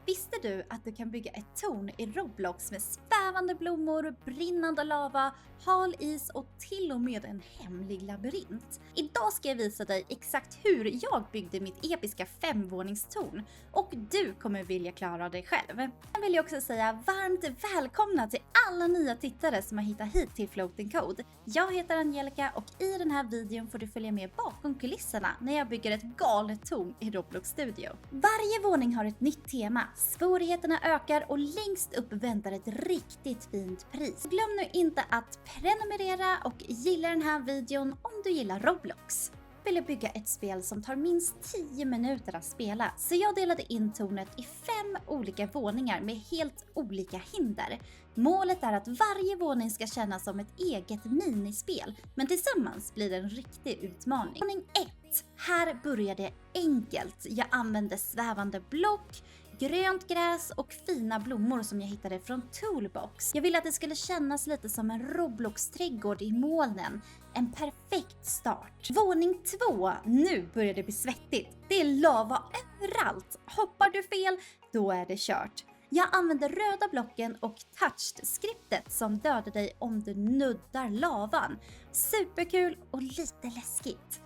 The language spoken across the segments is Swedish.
Visste du att du kan bygga ett torn i Roblox med svävande blommor, brinnande lava, hal is och till och med en hemlig labyrint? Idag ska jag visa dig exakt hur jag byggde mitt episka 5-våningstorn och du kommer vilja klara dig själv. Jag vill också säga varmt välkomna till alla nya tittare som har hittat hit till Floating Code. Jag heter Angelica och i den här videon får du följa med bakom kulisserna när jag bygger ett galet torn i Roblox Studio. Varje våning har ett nytt tema, svårigheterna ökar och längst upp väntar ett riktigt fint pris. Glöm nu inte att prenumerera och gilla den här videon om du gillar Roblox. Jag ville bygga ett spel som tar minst 10 minuter att spela, så jag delade in tornet i 5 olika våningar med helt olika hinder. Målet är att varje våning ska kännas som ett eget minispel, men tillsammans blir det en riktig utmaning. Våning 1. Här börjar det enkelt. Jag använde svävande block, grönt gräs och fina blommor som jag hittade från Toolbox. Jag ville att det skulle kännas lite som en Roblox-trädgård i molnen. En perfekt start. Våning 2. Nu börjar det bli svettigt. Det är lava överallt. Hoppar du fel, då är det kört. Jag använder röda blocken och touched-skriptet som dödar dig om du nuddar lavan. Superkul och lite läskigt.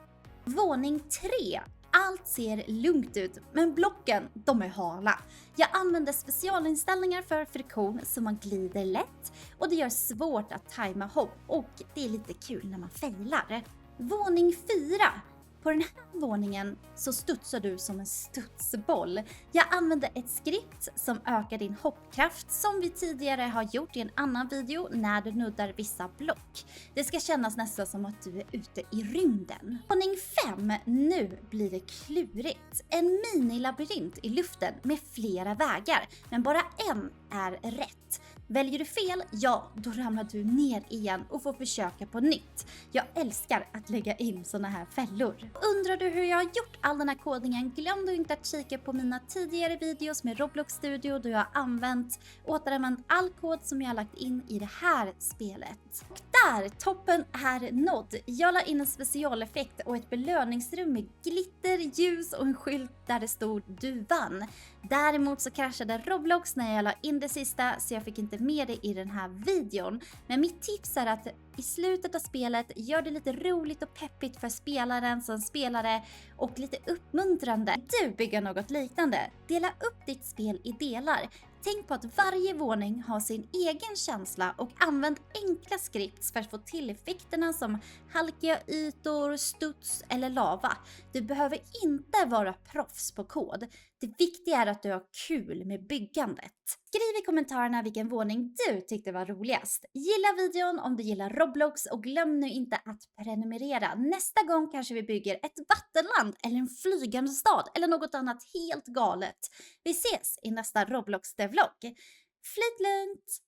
Våning 3. Allt ser lugnt ut, men blocken, de är hala. Jag använder specialinställningar för friktion så man glider lätt och det gör svårt att tajma hopp och det är lite kul när man failar. Våning 4. På den här våningen så studsar du som en studsboll. Jag använder ett skript som ökar din hoppkraft som vi tidigare har gjort i en annan video när du nuddar vissa block. Det ska kännas nästan som att du är ute i rymden. Våning 5. Nu blir det klurigt. En minilabyrint i luften med flera vägar, men bara en är rätt. Väljer du fel, ja, då ramlar du ner igen och får försöka på nytt. Jag älskar att lägga in såna här fällor. Undrar du hur jag har gjort all den här kodningen? Glöm då inte att kika på mina tidigare videos med Roblox Studio då jag har återanvänt all kod som jag har lagt in i det här spelet. Och där, toppen är nådd. Jag la in en specialeffekt och ett belöningsrum med glitter, ljus och en skylt där det stod "Du vann". Däremot så kraschade Roblox när jag la in det sista så jag fick inte med det i den här videon. Men mitt tips är att i slutet av spelet gör det lite roligt och peppigt för spelaren som spelare och lite uppmuntrande. Du bygger något liknande. Dela upp ditt spel i delar. Tänk på att varje våning har sin egen känsla och använd enkla skripts för att få till effekterna som halkiga ytor, studs eller lava. Du behöver inte vara proffs på kod. Det viktiga är att du har kul med byggandet. Skriv i kommentarerna vilken våning du tyckte var roligast. Gilla videon om du gillar Roblox och glöm nu inte att prenumerera. Nästa gång kanske vi bygger ett vattenland eller en flygande stad eller något annat helt galet. Vi ses i nästa Roblox-devlogg. Flyt lugnt!